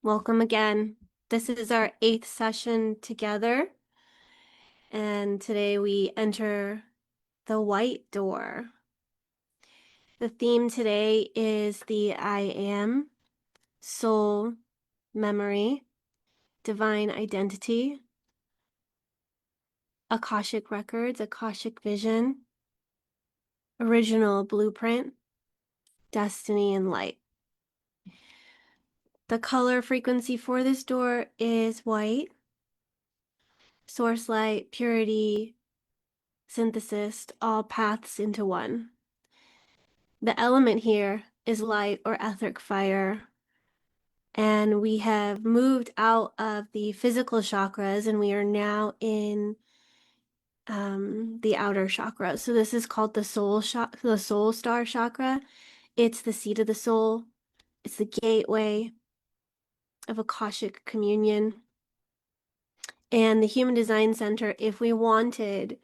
Welcome again. This is our 8th session together, and today we enter the white door. The theme today is the I am, soul, memory, divine identity, Akashic records, Akashic vision, original blueprint, destiny, and light. The color frequency for this door is white. Source light, purity, synthesis, all paths into one. The element here is light or etheric fire. And we have moved out of the physical chakras and we are now in the outer chakra. So this is called the the soul star chakra. It's the seat of the soul. It's the gateway of Akashic communion. And the Human Design Center, if we wanted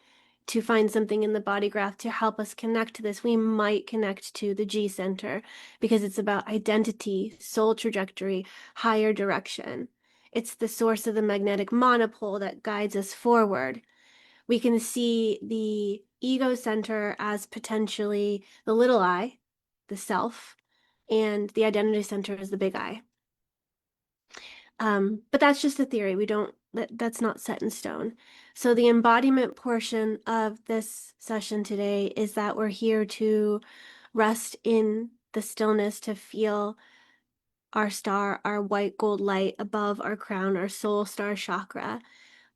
to find something in the body graph to help us connect to this, we might connect to the G Center because it's about identity, soul trajectory, higher direction. It's the source of the magnetic monopole that guides us forward. We can see the ego center as potentially the little I, the self, and the identity center is the big I. But that's just a theory. That's not set in stone. So the embodiment portion of this session today is that we're here to rest in the stillness, to feel our star, our white gold light above our crown, our soul star chakra.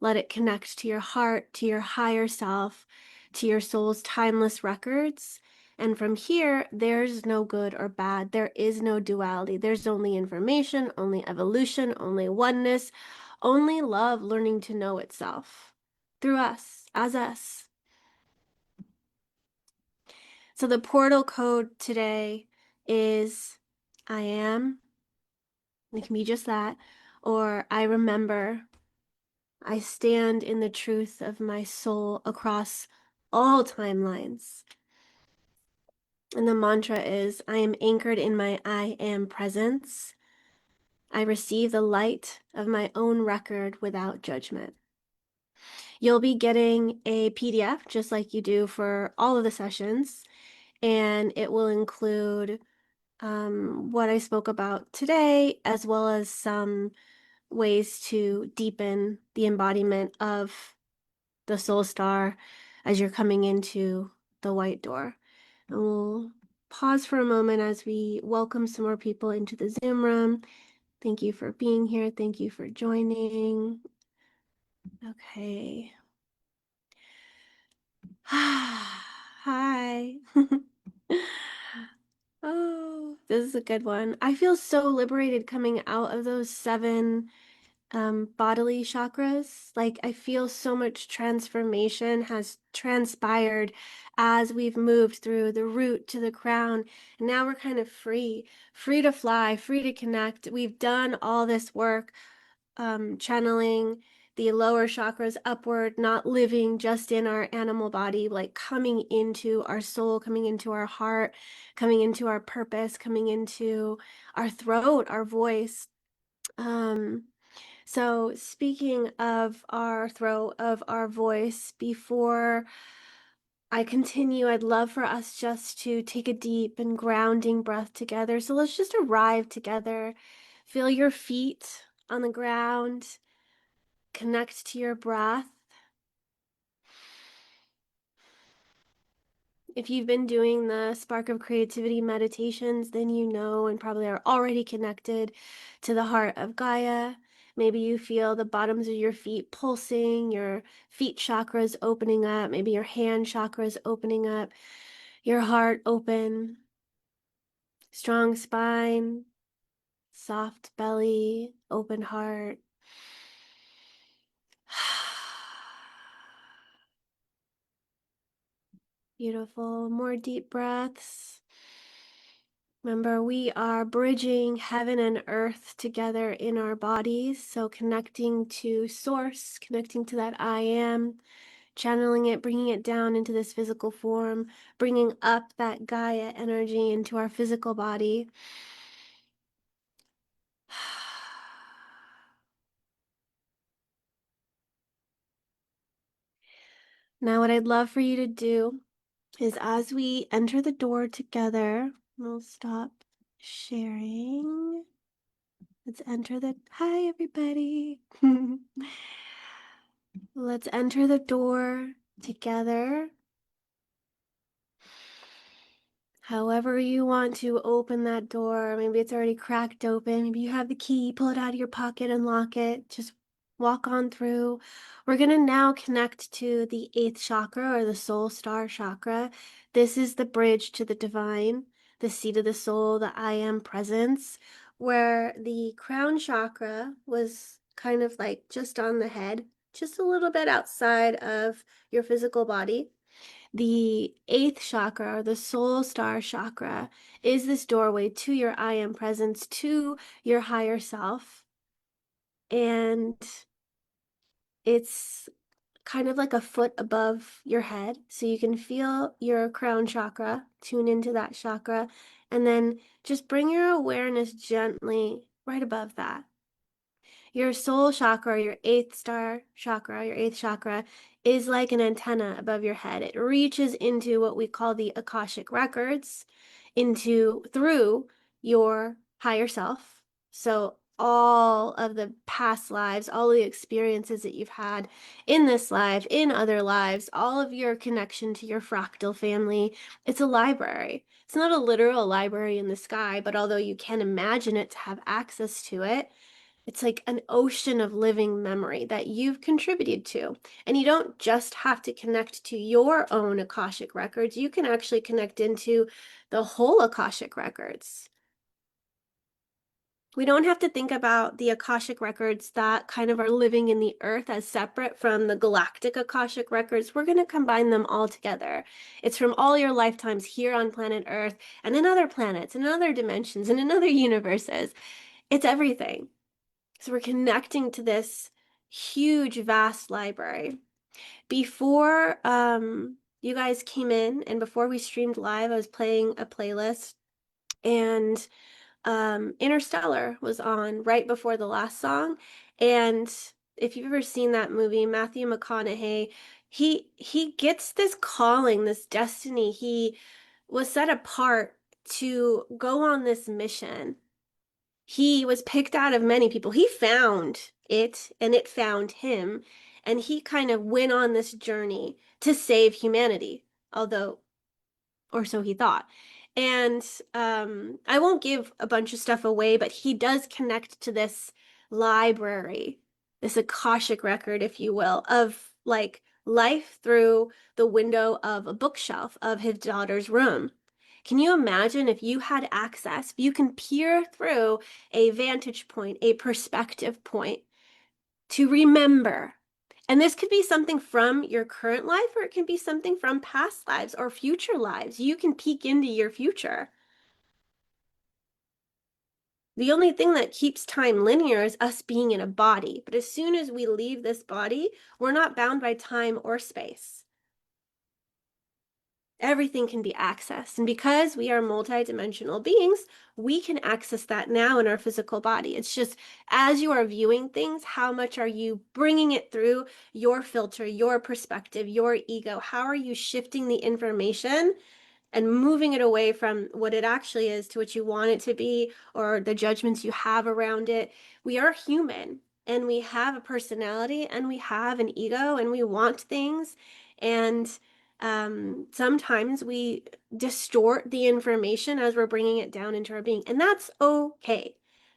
Let it connect to your heart, to your higher self, to your soul's timeless records. And from here, there's no good or bad. There is no duality. There's only information, only evolution, only oneness, only love learning to know itself through us, as us. So the portal code today is I am. It can be just that, or I remember. I stand in the truth of my soul across all timelines. And the mantra is, I am anchored in my I am presence. I receive the light of my own record without judgment. You'll be getting a PDF just like you do for all of the sessions, and it will include what I spoke about today, as well as some ways to deepen the embodiment of the soul star as you're coming into the white door. And we'll pause for a moment as we welcome some more people into the Zoom room. Thank you for being here. Thank you for joining. Okay. Hi. Oh, this is a good one. I feel so liberated coming out of those 7 bodily chakras. Like I feel so much transformation has transpired as we've moved through the root to the crown. And now we're kind of free to fly, free to connect. We've done all this work, channeling the lower chakras upward, not living just in our animal body, like coming into our soul, coming into our heart, coming into our purpose, coming into our throat, our voice. So speaking of our throat, of our voice, before I continue, I'd love for us just to take a deep and grounding breath together. So let's just arrive together. Feel your feet on the ground. Connect to your breath. If you've been doing the Spark of Creativity meditations, then you know and probably are already connected to the heart of Gaia. Maybe you feel the bottoms of your feet pulsing, your feet chakras opening up, maybe your hand chakras opening up, your heart open, strong spine, soft belly, open heart. Beautiful. More deep breaths. Remember, we are bridging heaven and earth together in our bodies. So connecting to source, connecting to that I am, channeling it, bringing it down into this physical form, bringing up that Gaia energy into our physical body. Now, what I'd love for you to do is as we enter the door together, we'll stop sharing. Let's enter the. Hi, everybody. Let's enter the door together. However you want to open that door. Maybe it's already cracked open. Maybe you have the key, pull it out of your pocket, unlock it. Just walk on through. We're going to now connect to the 8th chakra, or the soul star chakra. This is the bridge to the divine, the seat of the soul, the I am presence, where the crown chakra was kind of like just on the head, just a little bit outside of your physical body. The 8th chakra, or the soul star chakra, is this doorway to your I am presence, to your higher self. And it's kind of like a foot above your head. So you can feel your crown chakra, tune into that chakra, and then just bring your awareness gently right above that. Your soul chakra, your 8th star chakra, your 8th chakra, is like an antenna above your head. It reaches into what we call the Akashic records, through your higher self. So all of the past lives, all the experiences that you've had in this life, in other lives, all of your connection to your fractal family, it's a library. It's not a literal library in the sky, but although you can imagine it to have access to it, it's like an ocean of living memory that you've contributed to. And you don't just have to connect to your own Akashic records, you can actually connect into the whole Akashic records. We don't have to think about the Akashic records that kind of are living in the earth as separate from the galactic Akashic records. We're going to combine them all together. It's from all your lifetimes here on planet Earth and in other planets and in other dimensions and in other universes. It's everything. So we're connecting to this huge, vast library. Before you guys came in and before we streamed live, I was playing a playlist, and Interstellar was on right before the last song. And if you've ever seen that movie, Matthew McConaughey, he gets this calling, this destiny. He was set apart to go on this mission. He was picked out of many people. He found it and it found him. And he kind of went on this journey to save humanity, although, or so he thought. And I won't give a bunch of stuff away, but he does connect to this library, this Akashic record, if you will, of like life through the window of a bookshelf of his daughter's room. Can you imagine if you had access, if you can peer through a vantage point, a perspective point to remember? And this could be something from your current life, or it can be something from past lives or future lives. You can peek into your future. The only thing that keeps time linear is us being in a body. But as soon as we leave this body, we're not bound by time or space. Everything can be accessed. And because we are multidimensional beings, we can access that now in our physical body. It's just as you are viewing things, how much are you bringing it through your filter, your perspective, your ego? How are you shifting the information and moving it away from what it actually is to what you want it to be, or the judgments you have around it? We are human and we have a personality and we have an ego and we want things. And sometimes we distort the information as we're bringing it down into our being. And that's okay.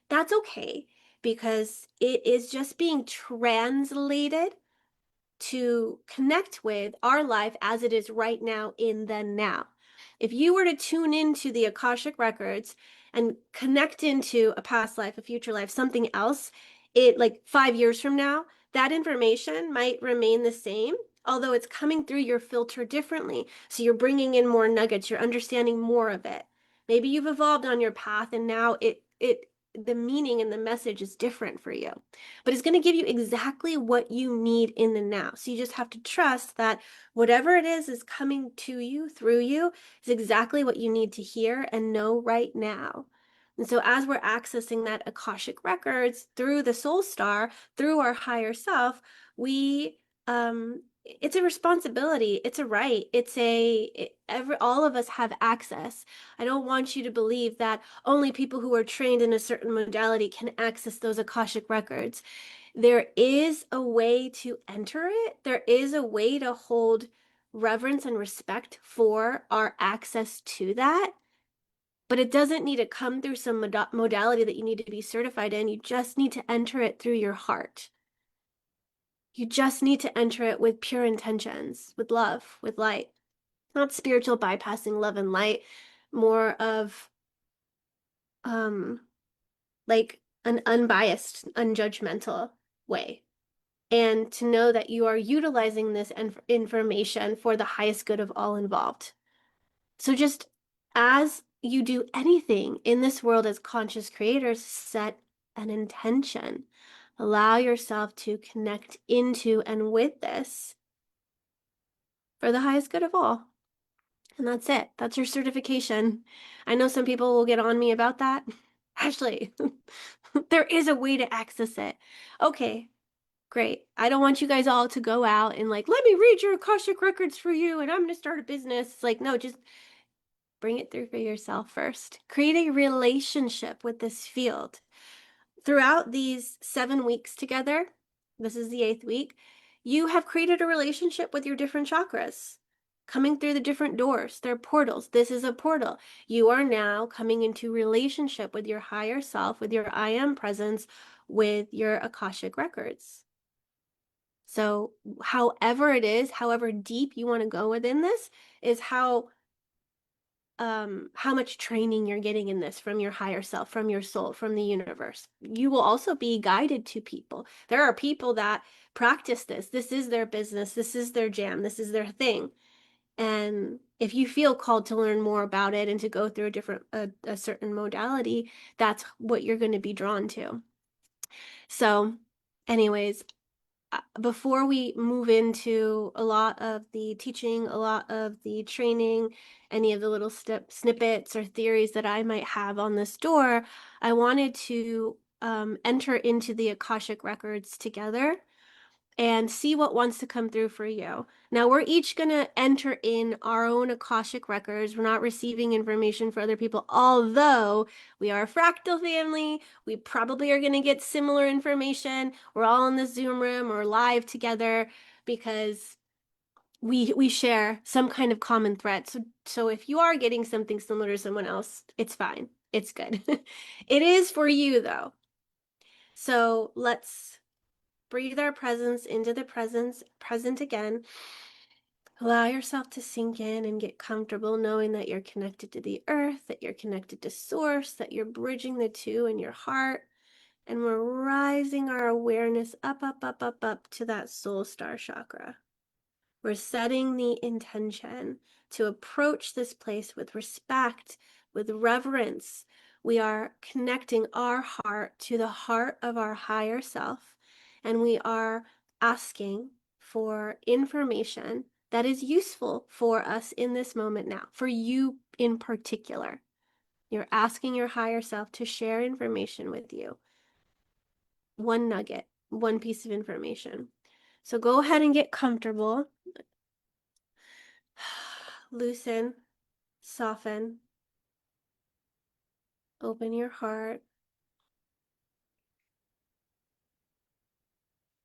That's okay, because it is just being translated to connect with our life as it is right now in the now. If you were to tune into the Akashic records and connect into a past life, a future life, something else, it like 5 years from now, that information might remain the same, although it's coming through your filter differently. So you're bringing in more nuggets, you're understanding more of it. Maybe you've evolved on your path and now the meaning and the message is different for you, but it's going to give you exactly what you need in the now. So you just have to trust that whatever it is coming to you, through you, is exactly what you need to hear and know right now. And so as we're accessing that Akashic records through the soul star, through our higher self, we it's a responsibility. It's a right. All of us have access. I don't want you to believe that only people who are trained in a certain modality can access those Akashic records. There is a way to enter it. There is a way to hold reverence and respect for our access to that. But it doesn't need to come through some modality that you need to be certified in. You just need to enter it through your heart. You just need to enter it with pure intentions, with love, with light. Not spiritual bypassing love and light, more of like an unbiased, unjudgmental way. And to know that you are utilizing this information for the highest good of all involved. So just as you do anything in this world as conscious creators, set an intention. Allow yourself to connect into and with this for the highest good of all. And that's it. That's your certification. I know some people will get on me about that. Ashley, there is a way to access it. Okay, great. I don't want you guys all to go out and like, let me read your Akashic records for you and I'm going to start a business. It's like, no, just bring it through for yourself first. Create a relationship with this field. Throughout these 7 weeks together, this is the 8th week, you have created a relationship with your different chakras, coming through the different doors. They're portals. This is a portal. You are now coming into relationship with your higher self, with your I am presence, with your Akashic records. So however it is, however deep you want to go within this, is how much training you're getting in this from your higher self, from your soul, from the universe. You will also be guided to people. There are people that practice this. This is their business. This is their jam. This is their thing. And if you feel called to learn more about it and to go through a certain modality, that's what you're going to be drawn to. So anyways, before we move into a lot of the teaching, a lot of the training, any of the little snippets or theories that I might have on this door, I wanted to enter into the Akashic records together and see what wants to come through for you. Now, we're each going to enter in our own Akashic records. We're not receiving information for other people, although we are a fractal family. We probably are going to get similar information. We're all in the Zoom room or live together because we share some kind of common thread. So if you are getting something similar to someone else, it's fine. It's good. It is for you, though. So let's breathe our presence into the present again. Allow yourself to sink in and get comfortable knowing that you're connected to the earth, that you're connected to source, that you're bridging the two in your heart. And we're rising our awareness up, up, up, up, up to that soul star chakra. We're setting the intention to approach this place with respect, with reverence. We are connecting our heart to the heart of our higher self, and we are asking for information that is useful for us in this moment now, for you in particular. You're asking your higher self to share information with you. One nugget, one piece of information. So go ahead and get comfortable. Loosen, soften, open your heart.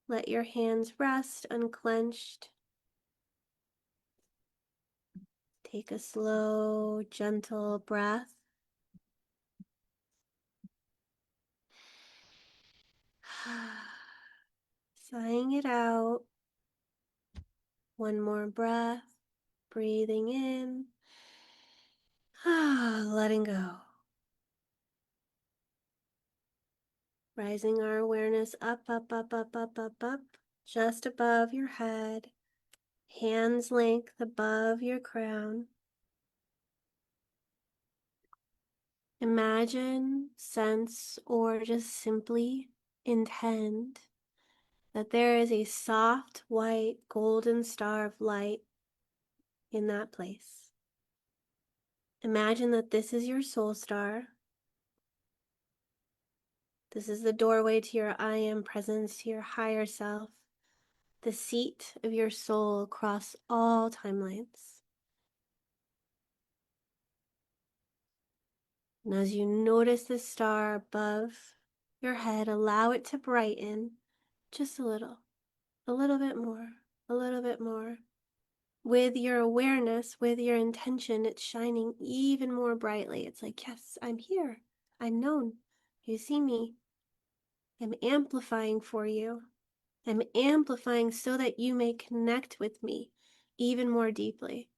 Let your hands rest unclenched. Take a slow, gentle breath. Sighing it out. One more breath. Breathing in. Letting go. Rising our awareness up, up, up, up, up, up, up, just above your head. Hands length above your crown. Imagine, sense, or just simply intend that there is a soft, white, golden star of light in that place. Imagine that this is your soul star. This is the doorway to your I am presence, to your higher self. the seat of your soul across all timelines. And as you notice the star above your head, allow it to brighten just a little bit more, a little bit more. With your awareness, with your intention, it's shining even more brightly. It's like, yes, I'm here. I'm known. You see me. I'm amplifying for you. I'm amplifying so that you may connect with me even more deeply.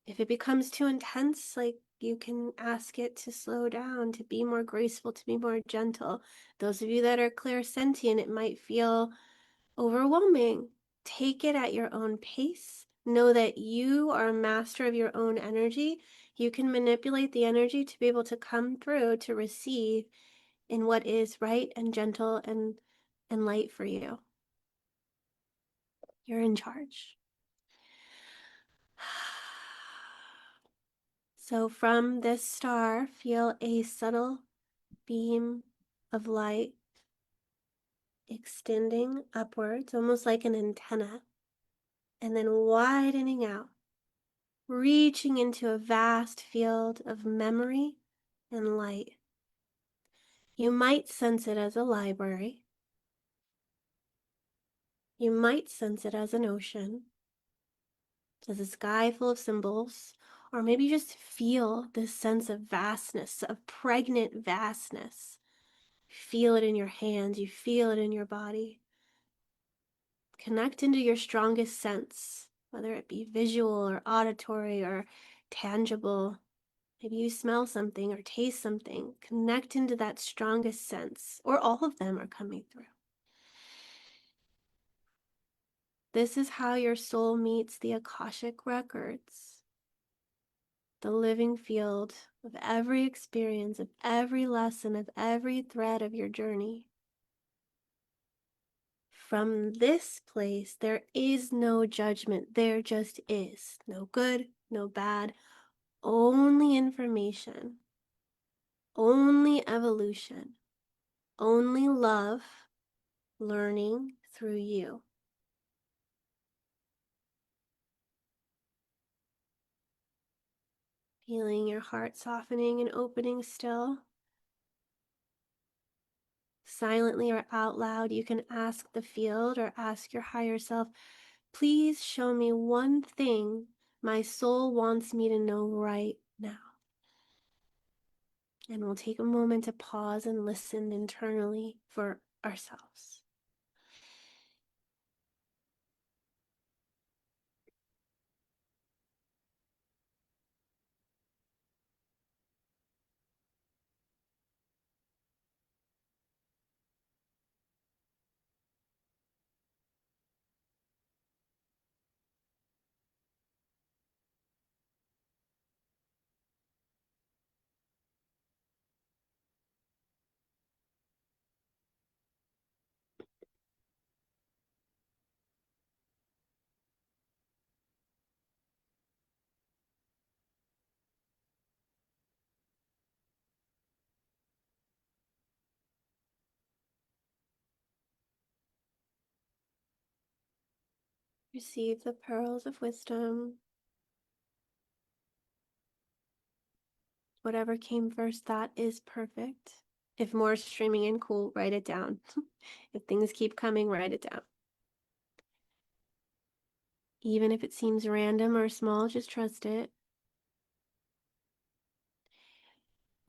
If it becomes too intense, like, you can ask it to slow down, to be more graceful, to be more gentle. Those of you that are clairsentient, it might feel overwhelming. Take it at your own pace. Know that you are a master of your own energy. You can manipulate the energy to be able to come through to receive in what is right and gentle and light for you. You're in charge. So from this star, feel a subtle beam of light extending upwards, almost like an antenna, and then widening out, reaching into a vast field of memory and light. You might sense it as a library. You might sense it as an ocean, as a sky full of symbols, or maybe you just feel this sense of vastness, of pregnant vastness. You feel it in your hands, you feel it in your body. Connect into your strongest sense, whether it be visual or auditory or tangible. Maybe you smell something or taste something. Connect into that strongest sense, or all of them are coming through. This is how your soul meets the Akashic records, the living field of every experience, of every lesson, of every thread of your journey. From this place, there is no judgment. There just is. No good, no bad, only information, only evolution, only love, learning through you. Feeling your heart softening and opening still. Silently or out loud, you can ask the field or ask your higher self, please show me one thing my soul wants me to know right now. And we'll take a moment to pause and listen internally for ourselves. Receive the pearls of wisdom. Whatever came first, that is perfect. If more is streaming in, cool, write it down. If things keep coming, write it down. Even if it seems random or small, just trust it.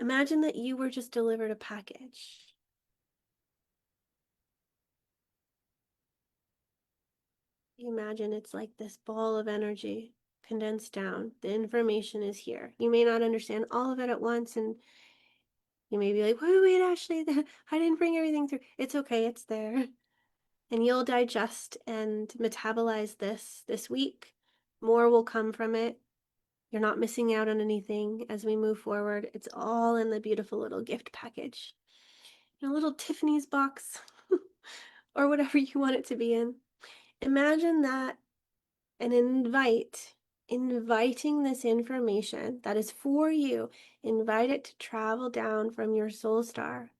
Imagine that you were just delivered a package. Imagine it's like this ball of energy condensed down. The information is here. You may not understand all of it at once, and you may be like, wait, Ashley, I didn't bring everything through. It's okay, it's there. And you'll digest and metabolize this week. More will come from it. You're not missing out on anything as we move forward. It's all in the beautiful little gift package. In a little Tiffany's box or whatever you want it to be in. Imagine that and inviting this information that is for you, invite it to travel down from your soul star.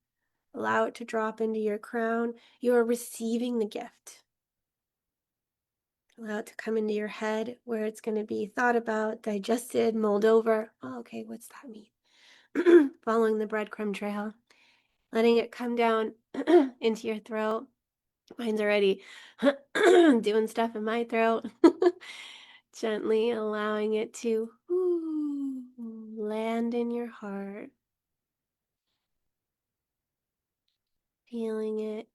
Allow it to drop into your crown. You are receiving the gift. Allow it to come into your head where it's going to be thought about, digested, mulled over. Oh, okay, what's that mean? Following the breadcrumb trail, letting it come down into your throat. Mine's already doing stuff in my throat. Gently allowing it to land in your heart. Feeling it.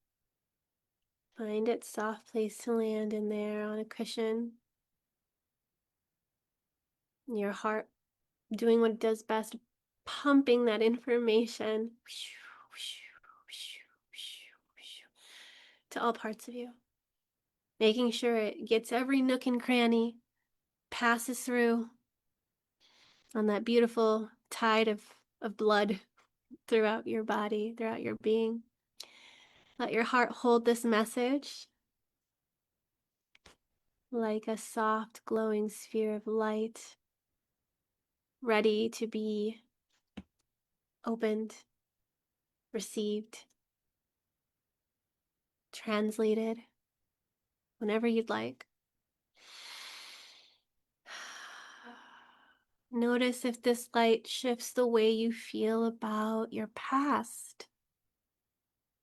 Find its soft place to land in there on a cushion. Your heart doing what it does best, pumping that information to all parts of you. Making sure it gets every nook and cranny, passes through on that beautiful tide of blood throughout your body, throughout your being. Let your heart hold this message like a soft, glowing sphere of light, ready to be opened, received, translated, whenever you'd like. Notice if this light shifts the way you feel about your past,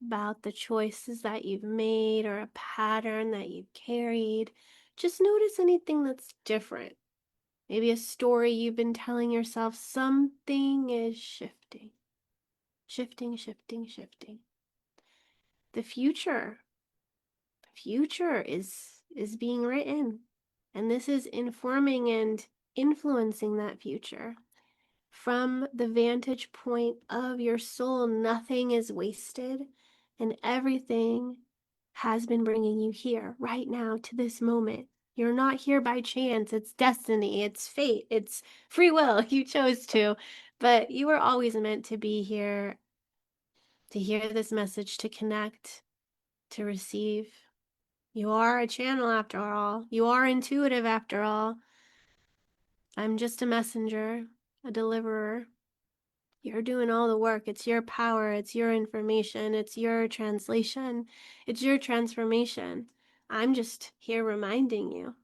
about the choices that you've made or a pattern that you've carried. Just notice anything that's different. Maybe a story you've been telling yourself. Something is shifting. Shifting, shifting, shifting. The future is being written, and this is informing and influencing that future. From the vantage point of your soul, nothing is wasted, and everything has been bringing you here right now to this moment. You're not here by chance. It's destiny, it's fate, it's free will. You chose to, but you were always meant to be here to hear this message, to connect, to receive. You are a channel after all. You are intuitive after all. I'm just a messenger, a deliverer. You're doing all the work. It's your power. It's your information. It's your translation. It's your transformation. I'm just here reminding you.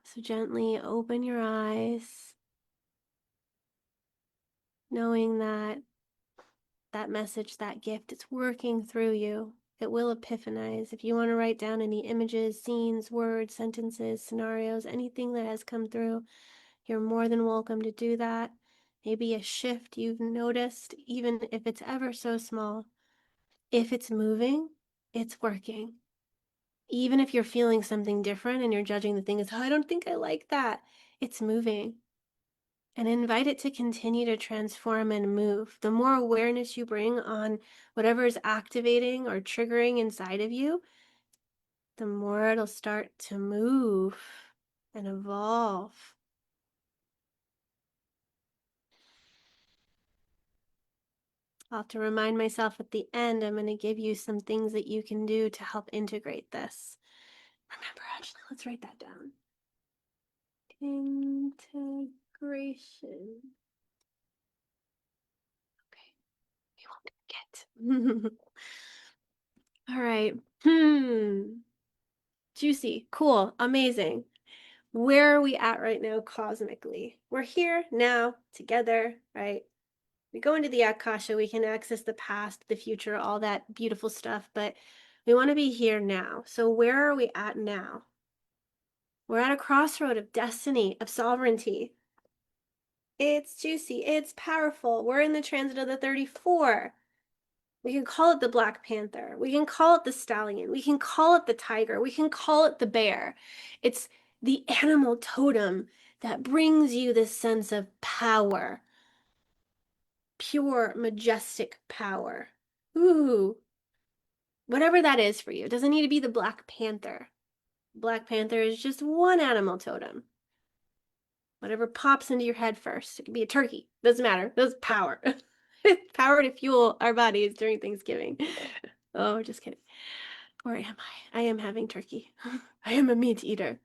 So gently open your eyes, knowing that that message, that gift, it's working through you. It will epiphanize. If you want to write down any images, scenes, words, sentences, scenarios, anything that has come through, you're more than welcome to do that. Maybe a shift you've noticed, even if it's ever so small. If it's moving, it's working. Even if you're feeling something different and you're judging the thing as, oh, I don't think I like that, it's moving. And invite it to continue to transform and move. The more awareness you bring on whatever is activating or triggering inside of you, the more it'll start to move and evolve. I'll have to remind myself at the end, I'm going to give you some things that you can do to help integrate this. Remember, actually, let's write that down. Integration. Okay, we won't forget. All right. Juicy, cool, amazing. Where are we at right now cosmically? We're here now together, right? We go into the Akasha, we can access the past, the future, all that beautiful stuff, but we want to be here now. So where are we at now? We're at a crossroad of destiny, of sovereignty. It's juicy, it's powerful. We're in the transit of the 34. We can call it the Black Panther. We can call it the stallion. We can call it the tiger. We can call it the bear. It's the animal totem that brings you this sense of power. Pure, majestic power. Ooh. Whatever that is for you. It doesn't need to be the Black Panther. Black Panther is just one animal totem. Whatever pops into your head first. It could be a turkey. Doesn't matter. That's power. Power to fuel our bodies during Thanksgiving. Oh, just kidding. Or am I? I am having turkey. I am a meat eater.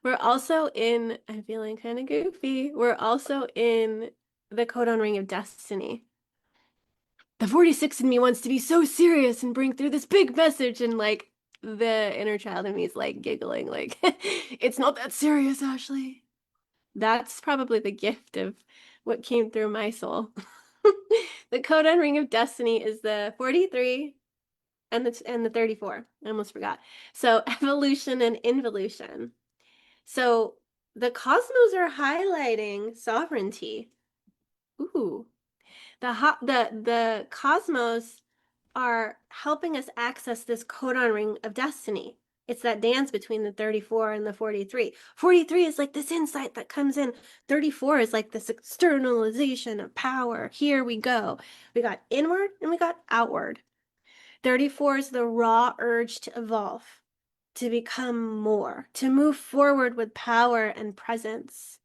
We're also in, I'm feeling kind of goofy. We're also in the codon ring of destiny. the 46 in me wants to be so serious and bring through this big message, and like the inner child in me is like giggling, like, it's not that serious, Ashley. That's probably the gift of what came through my soul. The codon ring of destiny is the 43 and the 34. I almost forgot. So evolution and involution. So the cosmos are highlighting sovereignty. Ooh. The cosmos are helping us access this codon ring of destiny. It's that dance between the 34 and the 43. 43 is like this insight that comes in. 34 is like this externalization of power. Here we go. We got inward and we got outward. 34 is the raw urge to evolve, to become more, to move forward with power and presence,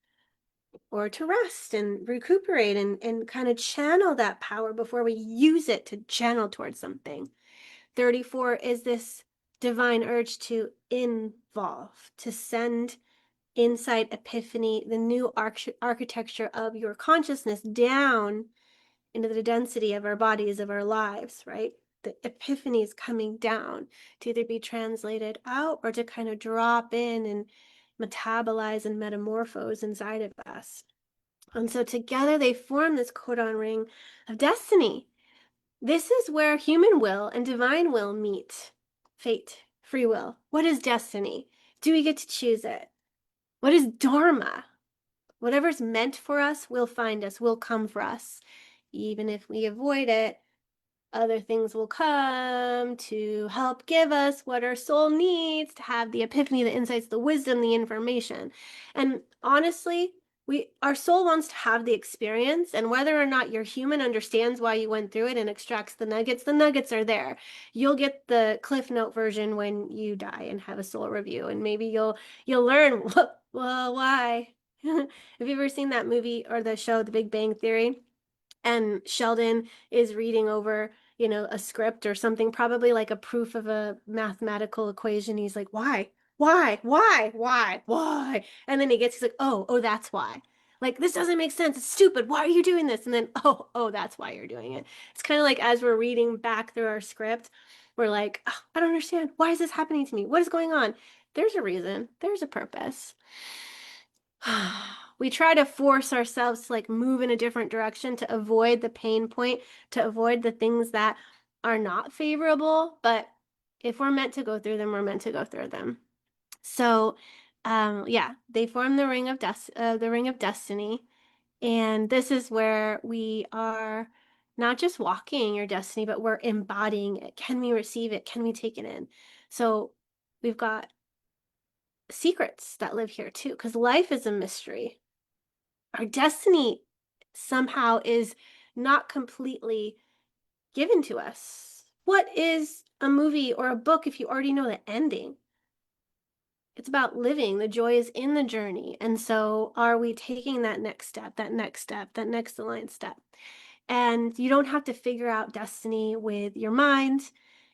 or to rest and recuperate and kind of channel that power before we use it to channel towards something. 34 is this divine urge to involve, to send insight, epiphany, the new architecture of your consciousness down into the density of our bodies, of our lives, right? The epiphany is coming down to either be translated out or to kind of drop in and metabolize and metamorphose inside of us. And so together they form this codon ring of destiny. This is where human will and divine will meet. Fate, free will. What is destiny? Do we get to choose it? What is dharma? Whatever's meant for us will find us, will come for us. Even if we avoid it, other things will come to help give us what our soul needs to have the epiphany, the insights, the wisdom, the information. And honestly, our soul wants to have the experience, and whether or not your human understands why you went through it and extracts the nuggets are there. You'll get the Cliff Note version when you die and have a soul review, and maybe you'll learn, well, why? Have you ever seen that movie or the show The Big Bang Theory? And Sheldon is reading over, a script or something, probably like a proof of a mathematical equation. He's like, why? Why? And then he's like, oh, that's why. Like, this doesn't make sense. It's stupid. Why are you doing this? And then, oh, that's why you're doing it. It's kind of like as we're reading back through our script, we're like, oh, I don't understand. Why is this happening to me? What is going on? There's a reason. There's a purpose. We try to force ourselves to like move in a different direction to avoid the pain point, to avoid the things that are not favorable. But if we're meant to go through them, we're meant to go through them. So, yeah, they form the ring of destiny, and this is where we are not just walking your destiny, but we're embodying it. Can we receive it? Can we take it in? So, we've got secrets that live here too, because life is a mystery. Our destiny somehow is not completely given to us. What is a movie or a book if you already know the ending? It's about living. The joy is in the journey. And so are we taking that next step, that next aligned step? And you don't have to figure out destiny with your mind.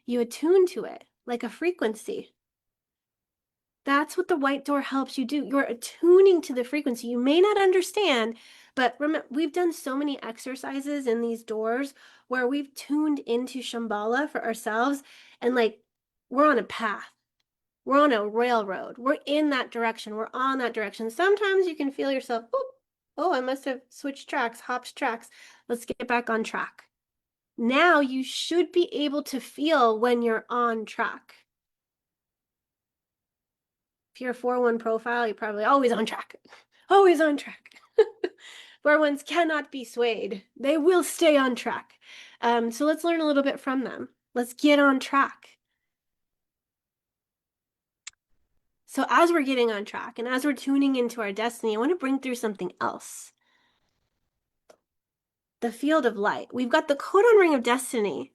You attune to it like a frequency. That's what the white door helps you do. You're attuning to the frequency. You may not understand, but remember, we've done so many exercises in these doors where we've tuned into Shambhala for ourselves, and like we're on a path. We're on a railroad. We're in that direction. We're on that direction. Sometimes you can feel yourself, oh, I must have switched tracks, hopped tracks. Let's get back on track. Now you should be able to feel when you're on track. If you're a 4-1 profile, you're probably always on track. Always on track. 4-1s cannot be swayed. They will stay on track. So let's learn a little bit from them. Let's get on track. So as we're getting on track and as we're tuning into our destiny, I want to bring through something else. The field of light. We've got the codon ring of destiny.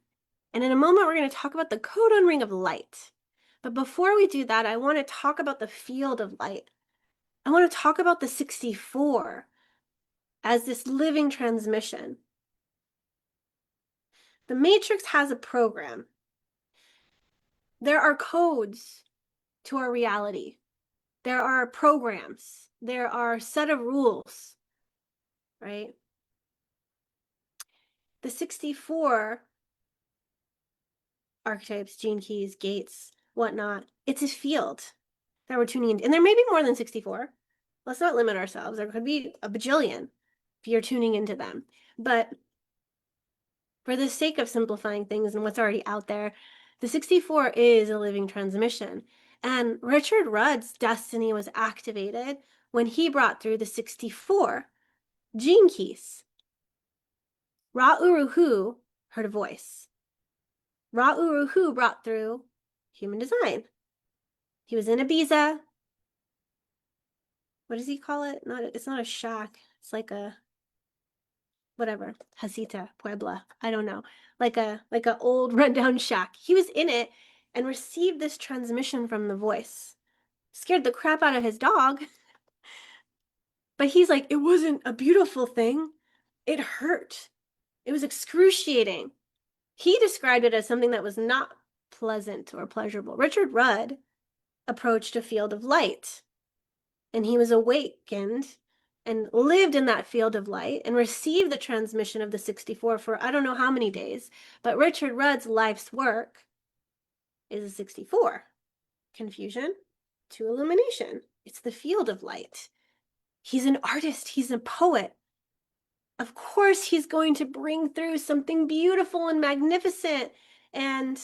And in a moment, we're going to talk about the codon ring of light. But before we do that, I want to talk about the field of light. I want to talk about the 64 as this living transmission. The Matrix has a program. There are codes to our reality. There are programs. There are a set of rules, right? The 64 archetypes, gene keys, gates, whatnot, it's a field that we're tuning into. And there may be more than 64. Let's not limit ourselves. There could be a bajillion if you're tuning into them. But for the sake of simplifying things and what's already out there, the 64 is a living transmission. And Richard Rudd's destiny was activated when he brought through the 64 gene keys. Ra Uru Hu heard a voice. Ra Uru Hu brought through human design. He was in Ibiza. What does he call it? It's not a shack. It's like a whatever, Hasita, Puebla. I don't know. Like a old rundown shack. He was in it and received this transmission from the voice. Scared the crap out of his dog. But he's like, it wasn't a beautiful thing. It hurt. It was excruciating. He described it as something that was not pleasant or pleasurable. Richard Rudd approached a field of light, and he was awakened and lived in that field of light and received the transmission of the 64 for I don't know how many days. But Richard Rudd's life's work is a 64. Confusion to illumination. It's the field of light. He's an artist. He's a poet. Of course, he's going to bring through something beautiful and magnificent. And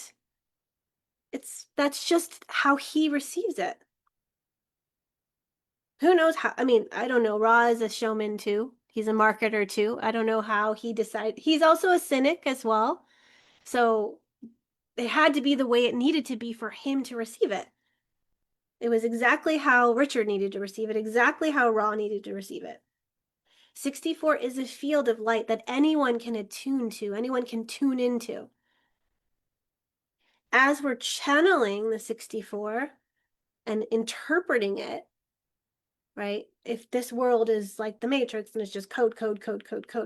that's just how he receives it. Who knows how? I mean, I don't know. Ra is a showman too. He's a marketer too. I don't know how he decided. He's also a cynic as well. So it had to be the way it needed to be for him to receive it. It was exactly how Richard needed to receive it, exactly how Ra needed to receive it. 64 is a field of light that anyone can attune to, anyone can tune into. As we're channeling the 64 and interpreting it, right? If this world is like the Matrix and it's just code,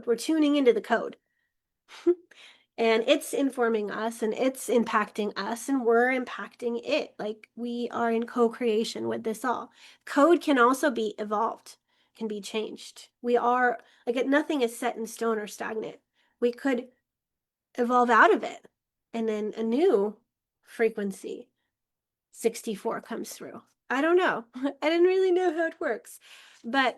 we're tuning into the code. And it's informing us and it's impacting us and we're impacting it. Like we are in co-creation with this all. Code can also be evolved, can be changed. We are, like nothing is set in stone or stagnant. We could evolve out of it and then a new frequency, 64, comes through. I don't know. I didn't really know how it works. But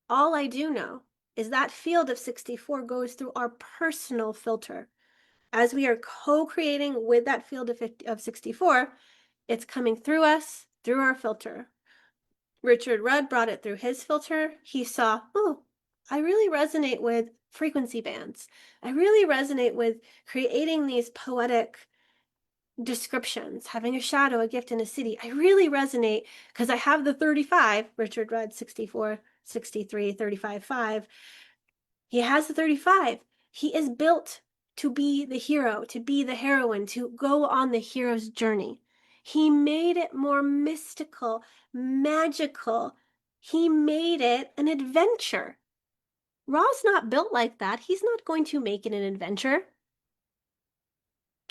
all I do know is that field of 64 goes through our personal filter. As we are co-creating with that field of 64, it's coming through us, through our filter. Richard Rudd brought it through his filter. He saw, oh, I really resonate with frequency bands. I really resonate with creating these poetic descriptions, having a shadow, a gift, and a city. I really resonate because I have the 35, Richard Rudd, 64, 63, 35, 5. He has the 35. He is built to be the hero, to be the heroine, to go on the hero's journey. He made it more mystical, magical. He made it an adventure. Ra's not built like that. He's not going to make it an adventure.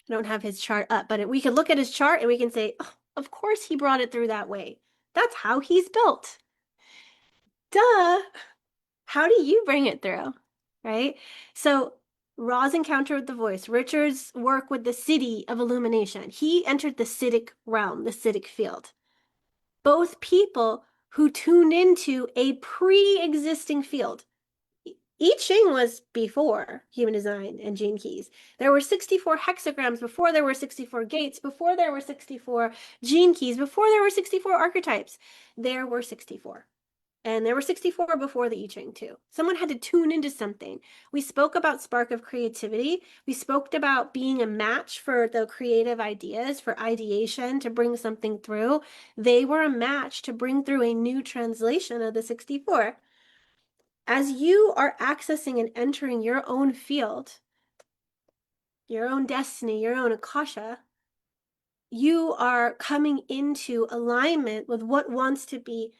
I don't have his chart up, but we could look at his chart and we can say, oh, of course he brought it through that way. That's how he's built. Duh. How do you bring it through? Right? So Ra's encounter with the voice, Richard's work with the city of illumination. He entered the Siddhic realm, the Siddhic field. Both people who tuned into a pre-existing field. I Ching was before human design and gene keys. There were 64 hexagrams before there were 64 gates, before there were 64 gene keys, before there were 64 archetypes. There were 64. And there were 64 before the I Ching too. Someone had to tune into something. We spoke about spark of creativity. We spoke about being a match for the creative ideas, for ideation, to bring something through. They were a match to bring through a new translation of the 64. As you are accessing and entering your own field, your own destiny, your own Akasha, you are coming into alignment with what wants to be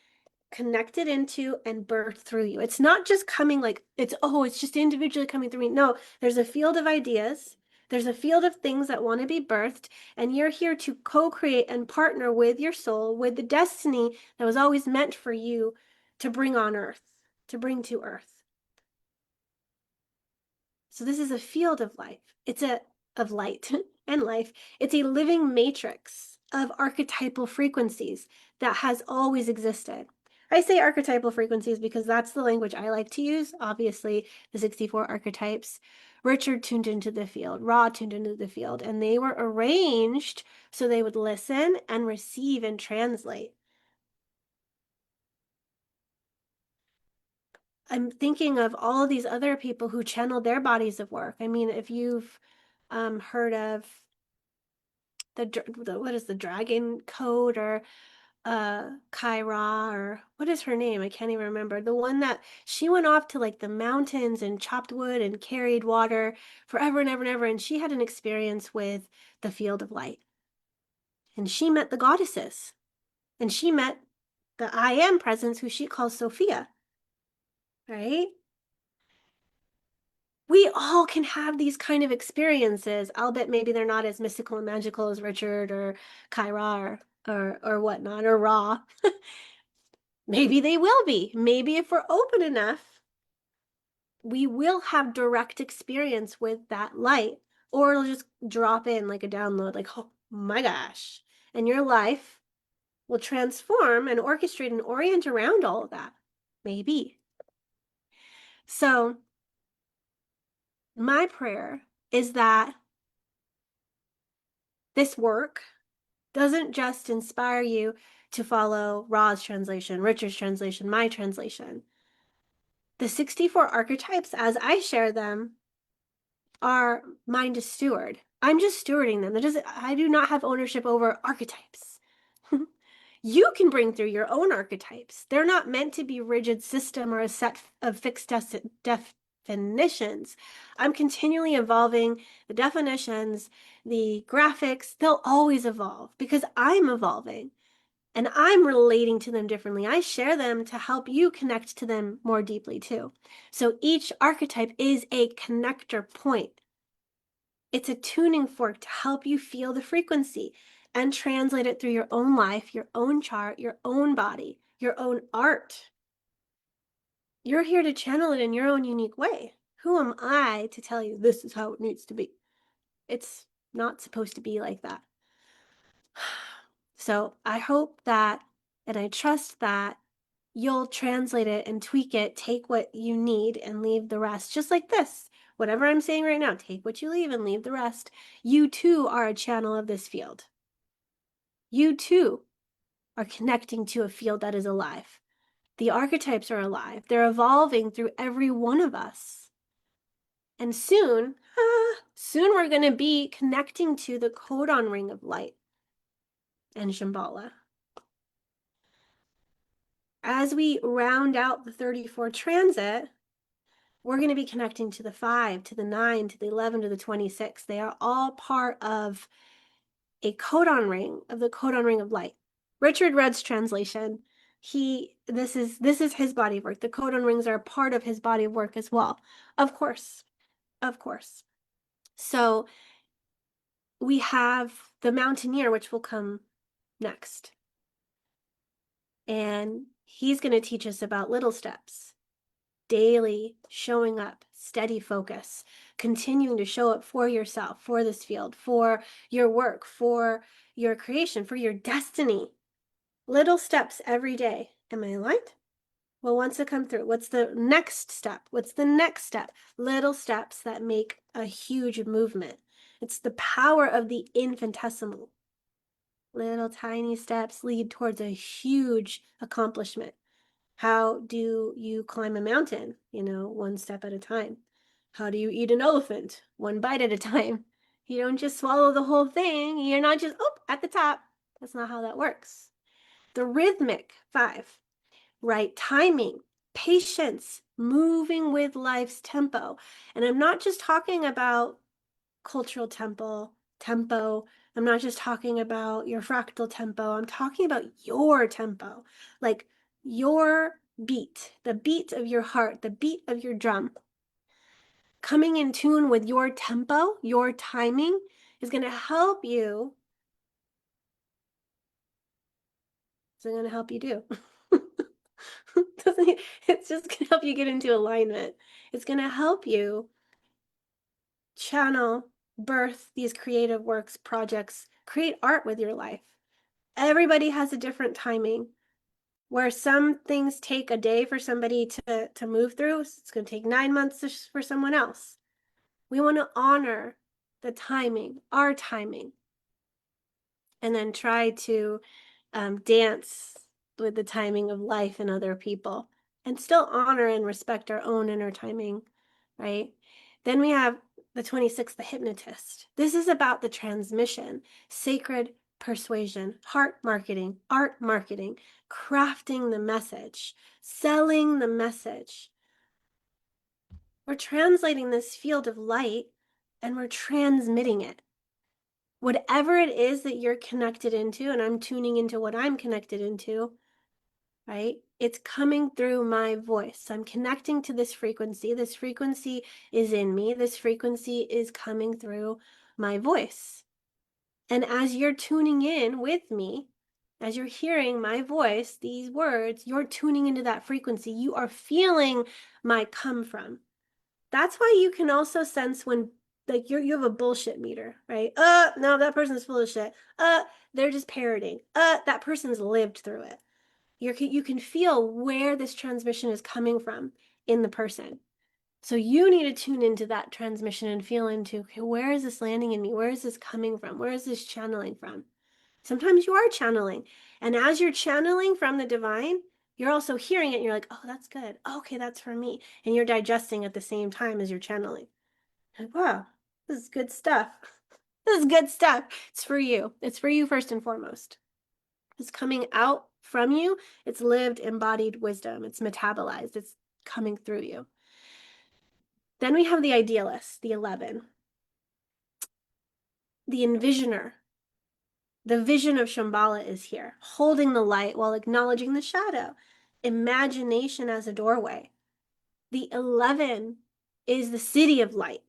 connected into and birthed through you. It's not just coming like it's just individually coming through me. No, there's a field of ideas. There's a field of things that want to be birthed, and you're here to co-create and partner with your soul, with the destiny that was always meant for you to bring on earth, to bring to earth. So this is a field of life. Of light and life. It's a living matrix of archetypal frequencies that has always existed. I say archetypal frequencies because that's the language I like to use. Obviously, the 64 archetypes. Richard tuned into the field, Ra tuned into the field, and they were arranged so they would listen and receive and translate. I'm thinking of all of these other people who channeled their bodies of work. I mean, if you've heard of what is the dragon code, or Kyra, or what is her name? I can't even remember. The one that she went off to like the mountains and chopped wood and carried water forever and ever and ever. And she had an experience with the field of light. And she met the goddesses. And she met the I am presence, who she calls Sophia. Right? We all can have these kind of experiences. I'll bet maybe they're not as mystical and magical as Richard or Kyra or whatnot, or Ra. Maybe they will be. Maybe if we're open enough, we will have direct experience with that light, or it'll just drop in like a download, like, oh my gosh. And your life will transform and orchestrate and orient around all of that. Maybe. So my prayer is that this work doesn't just inspire you to follow Ra's translation, Richard's translation, my translation. The 64 archetypes, as I share them, are mine to steward. I'm just stewarding them. I do not have ownership over archetypes. You can bring through your own archetypes. They're not meant to be a rigid system or a set of fixed definitions. I'm continually evolving the definitions, the graphics. They'll always evolve because I'm evolving and I'm relating to them differently. I share them to help you connect to them more deeply too. So each archetype is a connector point. It's a tuning fork to help you feel the frequency and translate it through your own life, your own chart, your own body, your own art. You're here to channel it in your own unique way. Who am I to tell you this is how it needs to be? It's not supposed to be like that. So I hope that, and I trust that you'll translate it and tweak it, take what you need and leave the rest. Just like this. Whatever I'm saying right now, take what you leave and leave the rest. You too are a channel of this field. You too are connecting to a field that is alive. The archetypes are alive. They're evolving through every one of us. And soon we're going to be connecting to the codon ring of light and Shambhala. As we round out the 34 transit, we're going to be connecting to the 5, to the 9, to the 11, to the 26. They are all part of a codon ring, of the codon ring of light. Richard Rudd's translation, this is his body of work. The codon rings are a part of his body of work as well. Of course. So we have the Mountaineer, which will come next. And he's going to teach us about little steps, daily showing up, steady focus, continuing to show up for yourself, for this field, for your work, for your creation, for your destiny. Little steps every day. Am I aligned? Well, wants to come through. What's the next step? What's the next step? Little steps that make a huge movement. It's the power of the infinitesimal. Little tiny steps lead towards a huge accomplishment. How do you climb a mountain? One step at a time. How do you eat an elephant? One bite at a time. You don't just swallow the whole thing. You're not just, at the top. That's not how that works. The rhythmic 5, right timing, patience, moving with life's tempo. And I'm not just talking about cultural tempo. I'm not just talking about your fractal tempo. I'm talking about your tempo, like your beat, the beat of your heart, the beat of your drum. Coming in tune with your tempo, your timing is going to help you. It's going to help you do. It's just going to help you get into alignment. It's going to help you channel, birth these creative works, projects, create art with your life. Everybody has a different timing. Where some things take a day for somebody to move through, it's going to take 9 months for someone else. We want to honor the timing, our timing, and then try to dance with the timing of life and other people, and still honor and respect our own inner timing, right? Then we have the 26th, the hypnotist. This is about the transmission, sacred persuasion, heart marketing, art marketing, crafting the message, selling the message. We're translating this field of light and we're transmitting it. Whatever it is that you're connected into, and I'm tuning into what I'm connected into, right? It's coming through my voice. I'm connecting to this frequency. This frequency is in me. This frequency is coming through my voice. And as you're tuning in with me, as you're hearing my voice, these words, you're tuning into that frequency. You are feeling my come from. That's why you can also sense when like you have a bullshit meter, right? No, that person's full of shit. They're just parroting. That person's lived through it. You can feel where this transmission is coming from in the person. So you need to tune into that transmission and feel into, okay, where is this landing in me? Where is this coming from? Where is this channeling from? Sometimes you are channeling. And as you're channeling from the divine, you're also hearing it and you're like, oh, that's good. Okay, that's for me. And you're digesting at the same time as you're channeling. Like, wow, this is good stuff. This is good stuff. It's for you. It's for you first and foremost. It's coming out from you. It's lived, embodied wisdom. It's metabolized. It's coming through you. Then we have the idealist, the 11. The envisioner. The vision of Shambhala is here, holding the light while acknowledging the shadow. Imagination as a doorway. The 11 is the city of light.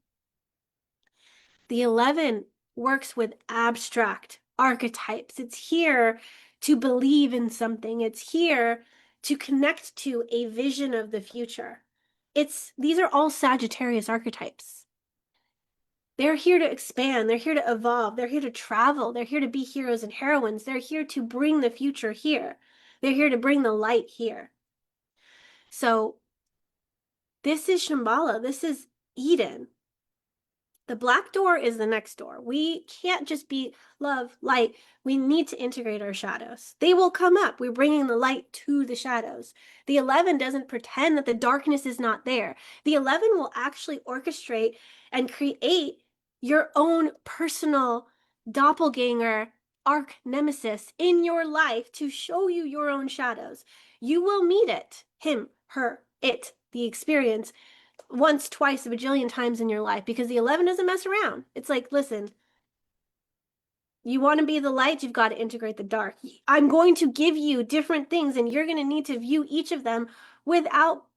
The 11 works with abstract archetypes. It's here to believe in something. It's here to connect to a vision of the future. These are all Sagittarius archetypes. They're here to expand. They're here to evolve. They're here to travel. They're here to be heroes and heroines. They're here to bring the future here. They're here to bring the light here. So this is Shambhala. This is Eden. The black door is the next door. We can't just be love, light. We need to integrate our shadows. They will come up. We're bringing the light to the shadows. The 11 doesn't pretend that the darkness is not there. The 11 will actually orchestrate and create your own personal doppelganger arch nemesis in your life to show you your own shadows. You will meet it, him, her, it, the experience, once, twice, a bajillion times in your life, because the 11 doesn't mess around. It's like, listen, you want to be the light, you've got to integrate the dark. I'm going to give you different things, and you're going to need to view each of them without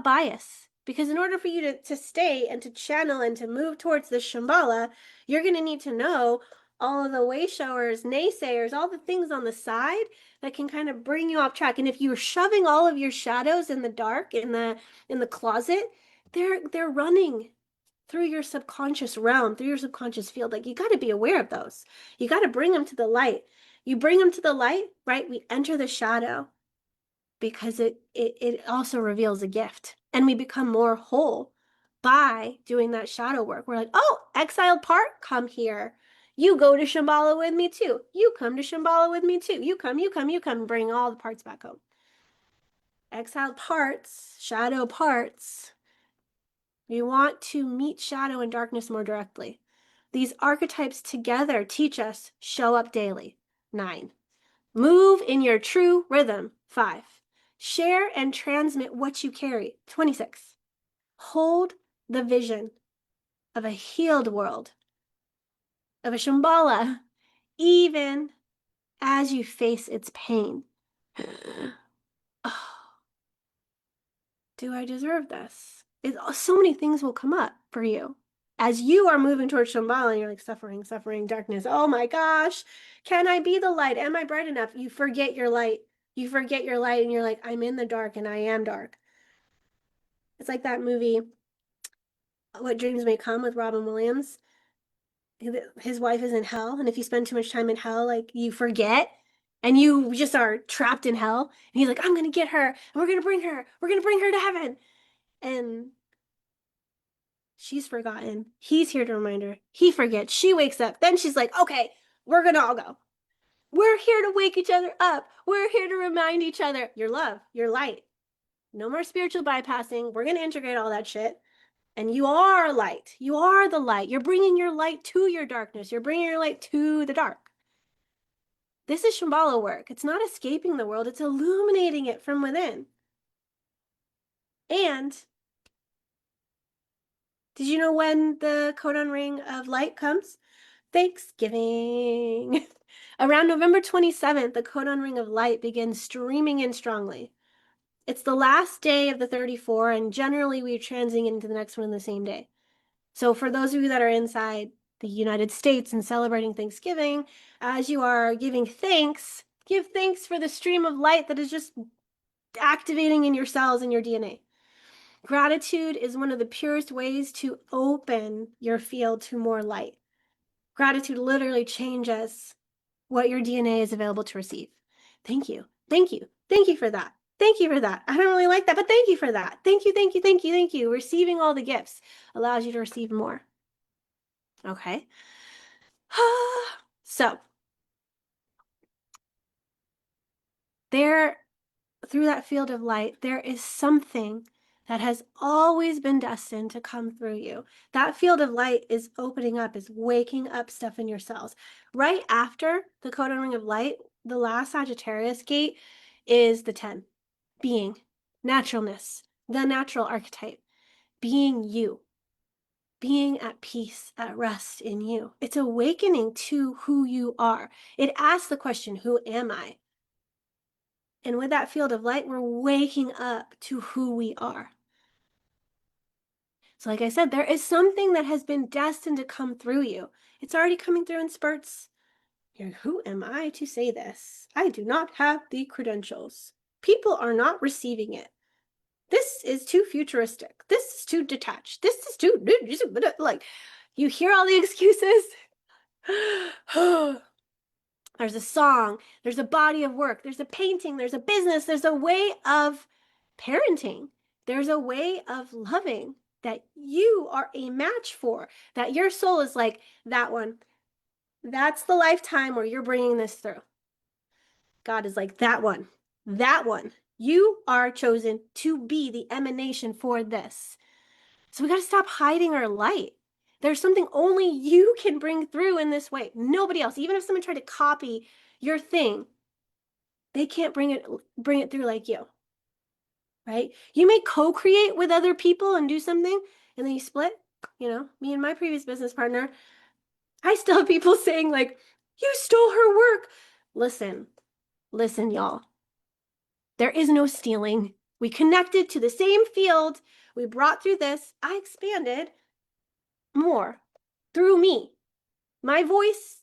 bias. Because in order for you to stay and to channel and to move towards the Shambhala, you're going to need to know all of the way showers, naysayers, all the things on the side that can kind of bring you off track. And if you're shoving all of your shadows in the dark, in the closet, they're running through your subconscious realm, through your subconscious field. Like, you got to be aware of those. You got to bring them to the light. You bring them to the light, right? We enter the shadow because it also reveals a gift, and we become more whole by doing that shadow work. We're like, oh, exiled part, come here. You go to Shambhala with me too. You come to Shambhala with me too. You come, bring all the parts back home. Exiled parts, shadow parts. We want to meet shadow and darkness more directly. These archetypes together teach us show up daily. 9. Move in your true rhythm. 5. Share and transmit what you carry. 26. Hold the vision of a healed world, of a Shambhala, even as you face its pain. Oh, do I deserve this? So many things will come up for you as you are moving towards Shambhala, and you're like, suffering, darkness. Oh my gosh, can I be the light? Am I bright enough? You forget your light. You forget your light, and you're like, I'm in the dark, and I am dark. It's like that movie, What Dreams May Come with Robin Williams. His wife is in hell, and if you spend too much time in hell, like you forget and you just are trapped in hell. And he's like, I'm gonna get her, and we're gonna bring her to heaven. And she's forgotten. He's here to remind her. He forgets. She wakes up. Then she's like, okay, we're gonna all go. We're here to wake each other up. We're here to remind each other your love, your light. No more spiritual bypassing. We're gonna integrate all that shit. And you are light. You are the light. You're bringing your light to your darkness. You're bringing your light to the dark. This is Shambhala work. It's not escaping the world. It's illuminating it from within. And did you know when the codon ring of light comes? Thanksgiving. Around November 27th, the codon ring of light begins streaming in strongly. It's the last day of the 34, and generally we transiting into the next one in the same day. So for those of you that are inside the United States and celebrating Thanksgiving, as you are giving thanks, give thanks for the stream of light that is just activating in your cells and your DNA. Gratitude is one of the purest ways to open your field to more light. Gratitude literally changes what your DNA is available to receive. Thank you. Thank you. Thank you for that. Thank you for that. I don't really like that, but thank you for that. Thank you, thank you, thank you, thank you. Receiving all the gifts allows you to receive more. Okay. So, there, through that field of light, there is something that has always been destined to come through you. That field of light is opening up, is waking up stuff in your cells. Right after the codon ring of light, the last Sagittarius gate is the 10. Being, naturalness, the natural archetype, being you, being at peace, at rest in you. It's awakening to who you are. It asks the question, who am I? And with that field of light, we're waking up to who we are. So like I said, there is something that has been destined to come through you. It's already coming through in spurts. Who am I to say this? I do not have the credentials. People are not receiving it. This is too futuristic. This is too detached. This is too, like, you hear all the excuses. There's a song, there's a body of work, there's a painting, there's a business, there's a way of parenting, there's a way of loving that you are a match for, that your soul is like, that one. That's the lifetime where you're bringing this through. God is like, that one, that one. You are chosen to be the emanation for this. So we got to stop hiding our light. There's something only you can bring through in this way. Nobody else. Even if someone tried to copy your thing, they can't bring it through like you. Right? You may co-create with other people and do something, and then you split. You know, me and my previous business partner, I still have people saying like, you stole her work. Listen, y'all. There is no stealing. We connected to the same field. We brought through this. I expanded more through me. My voice,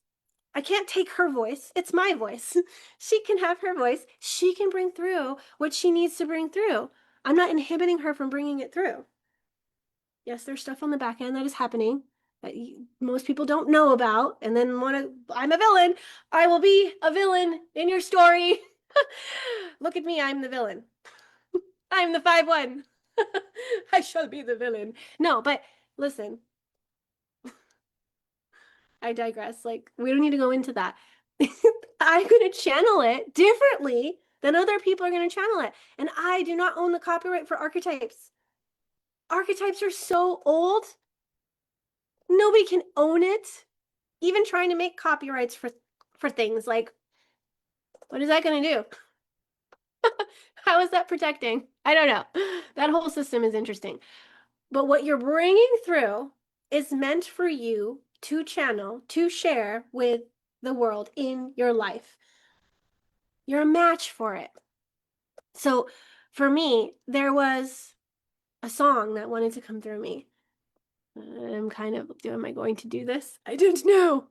I can't take her voice. It's my voice. She can have her voice. She can bring through what she needs to bring through. I'm not inhibiting her from bringing it through. Yes, there's stuff on the back end that is happening that most people don't know about. And then I'm a villain. I will be a villain in your story. Look at me. I'm the villain. I'm the 5-1. I shall be the villain. No, but listen, I digress. Like, we don't need to go into that. I'm going to channel it differently than other people are going to channel it. And I do not own the copyright for archetypes. Archetypes are so old. Nobody can own it. Even trying to make copyrights for things like, what is that going to do? How is that protecting? I don't know. That whole system is interesting. But what you're bringing through is meant for you to channel, to share with the world in your life. You're a match for it. So for me, there was a song that wanted to come through me. I'm kind of, am I going to do this? I don't know.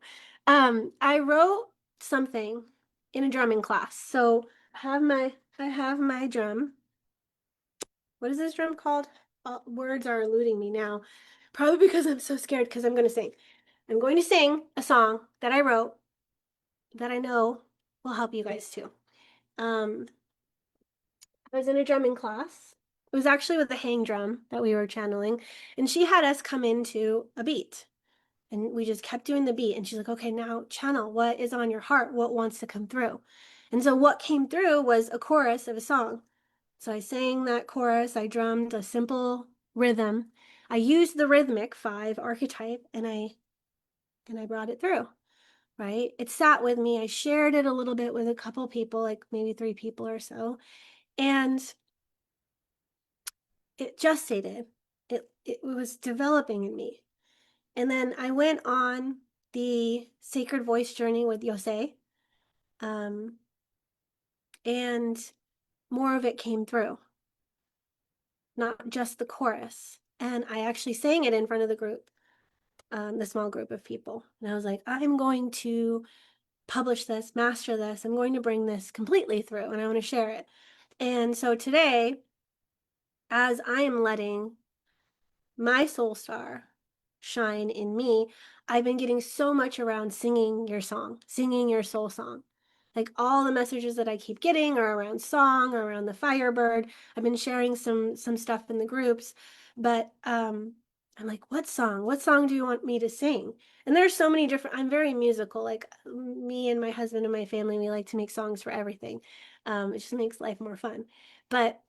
I wrote something in a drumming class. So I have my drum. What is this drum called? Words are eluding me now. Probably because I'm so scared because I'm going to sing. I'm going to sing a song that I wrote that I know will help you guys too. I was in a drumming class. It was actually with the hang drum that we were channeling, and she had us come into a beat. And we just kept doing the beat. And she's like, okay, now channel what is on your heart, what wants to come through. And so what came through was a chorus of a song. So I sang that chorus, I drummed a simple rhythm. I used the rhythmic 5 archetype and I brought it through, right? It sat with me. I shared it a little bit with a couple people, like maybe 3 people or so. And it gestated. It was developing in me. And then I went on the sacred voice journey with Yosei. And more of it came through, not just the chorus. And I actually sang it in front of the group, the small group of people. And I was like, I'm going to publish this, master this. I'm going to bring this completely through and I want to share it. And so today, as I am letting my soul star shine in me, I've been getting so much around singing your song, singing your soul song. Like all the messages that I keep getting are around song or around the Firebird. I've been sharing some stuff in the groups, but I'm like, what song? What song do you want me to sing? And there's so many different, I'm very musical. Like me and my husband and my family, we like to make songs for everything. It just makes life more fun. But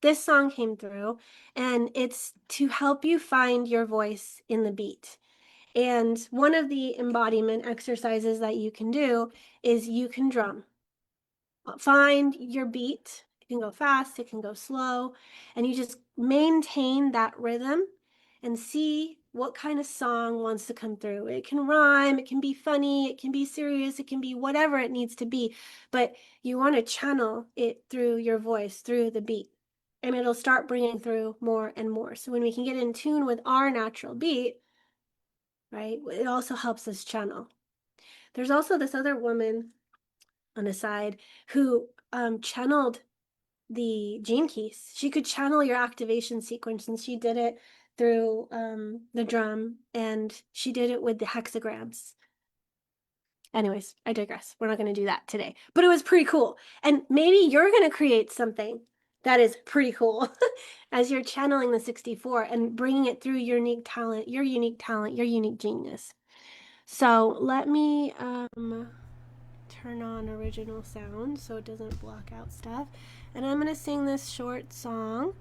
this song came through and it's to help you find your voice in the beat. And one of the embodiment exercises that you can do is you can drum. Find your beat. It can go fast, it can go slow, and you just maintain that rhythm and see what kind of song wants to come through. It can rhyme, it can be funny, it can be serious, it can be whatever it needs to be, but you want to channel it through your voice, through the beat, and it'll start bringing through more and more. So when we can get in tune with our natural beat, right, it also helps us channel. There's also this other woman on the side who channeled the gene keys. She could channel your activation sequence, and she did it through the drum, and she did it with the hexagrams. Anyways, I digress. We're not going to do that today, but it was pretty cool. And maybe you're going to create something that is pretty cool as you're channeling the 64 and bringing it through your unique talent, your unique genius. So let me turn on original sound so it doesn't block out stuff. And I'm going to sing this short song.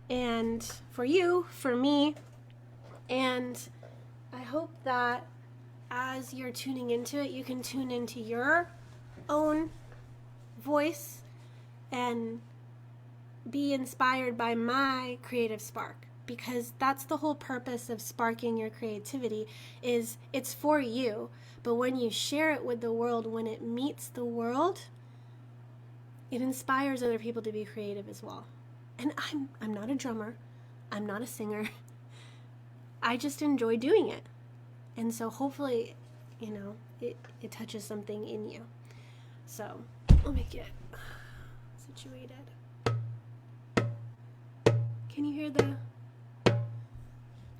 And for you, for me, and I hope that as you're tuning into it, you can tune into your own voice and be inspired by my creative spark, because that's the whole purpose of sparking your creativity. Is it's for you, but when you share it with the world, when it meets the world, it inspires other people to be creative as well. And I'm not a drummer, I'm not a singer, I just enjoy doing it. And so hopefully, you know, it touches something in you. So let me get situated. Can you hear the,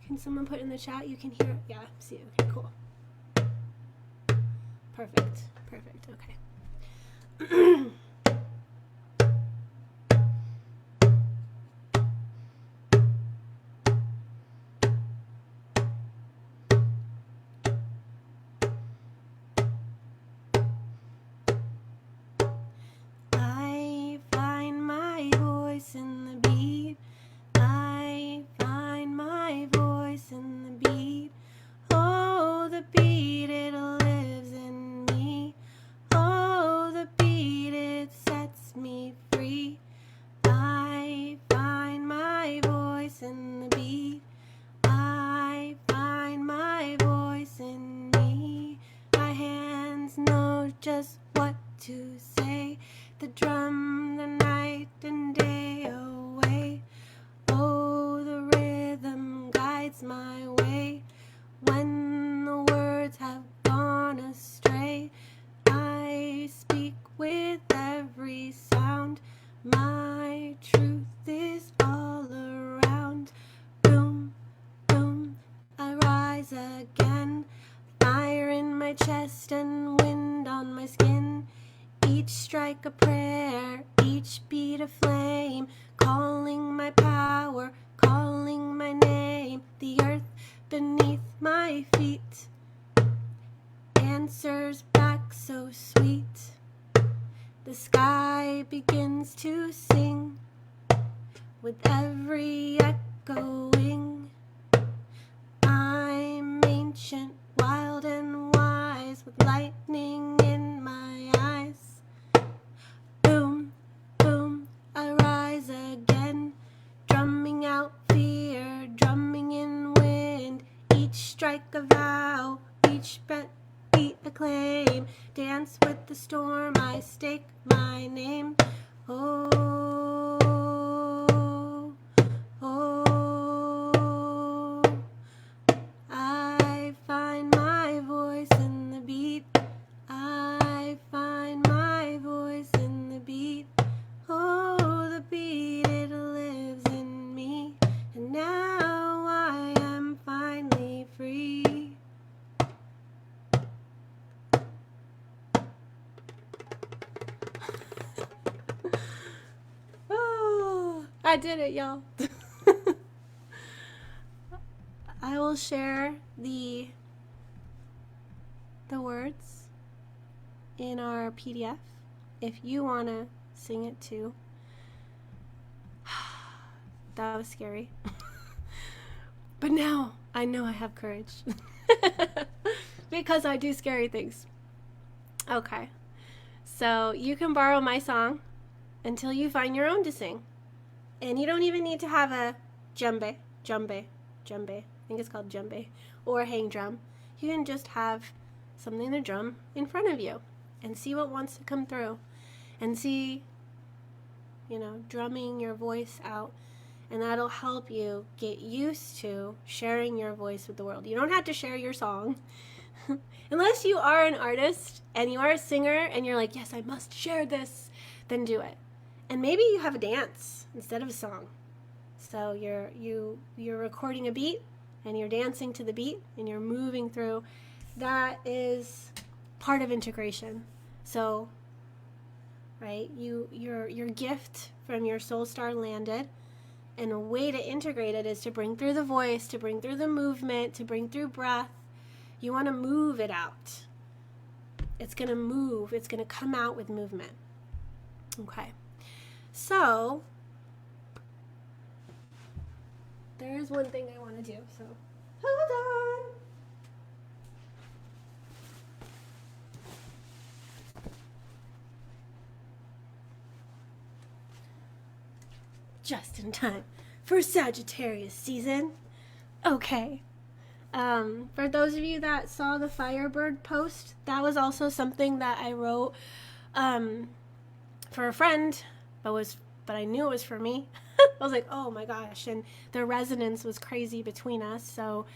can someone put in the chat you can hear? Yeah, see, okay, cool. Perfect, okay. I find my voice in the beat. I find my voice in the beat. Oh, the beat, it lives in me. Oh, the beat, it flame, calling my power, calling my name. The earth beneath my feet answers back so sweet. The sky begins to sing with every echoing. I'm ancient, wild and wise, with lightning in my eyes. Boom, boom, I rise again, drumming out fear, drumming in wind. Each strike a vow, each breath beat a claim. Dance with the storm, I stake my name. Oh, oh, I find my voice in the beat. I find my voice in the beat. Oh, the beat, it lives in me. And now I am finally free. Oh, I did it, y'all. I will share the words in our PDF if you want to sing it too. That was scary. But now I know I have courage. Because I do scary things. Okay. So you can borrow my song until you find your own to sing. And you don't even need to have a djembe. I think it's called djembe. Or a hang drum. You can just have something to drum in front of you and see what wants to come through. And see, drumming your voice out. And that'll help you get used to sharing your voice with the world. You don't have to share your song. Unless you are an artist and you are a singer and you're like, yes, I must share this, then do it. And maybe you have a dance instead of a song. So you're recording a beat and you're dancing to the beat and you're moving through. That is part of integration. So, right, your gift from your soul star landed. And a way to integrate it is to bring through the voice, to bring through the movement, to bring through breath. You want to move it out. It's going to move. It's going to come out with movement. Okay. So, there is one thing I want to do. So, hold on. Just in time for Sagittarius season. Okay. For those of you that saw the Firebird post, that was also something that I wrote for a friend, but I knew it was for me. I was like, oh my gosh, and the resonance was crazy between us, so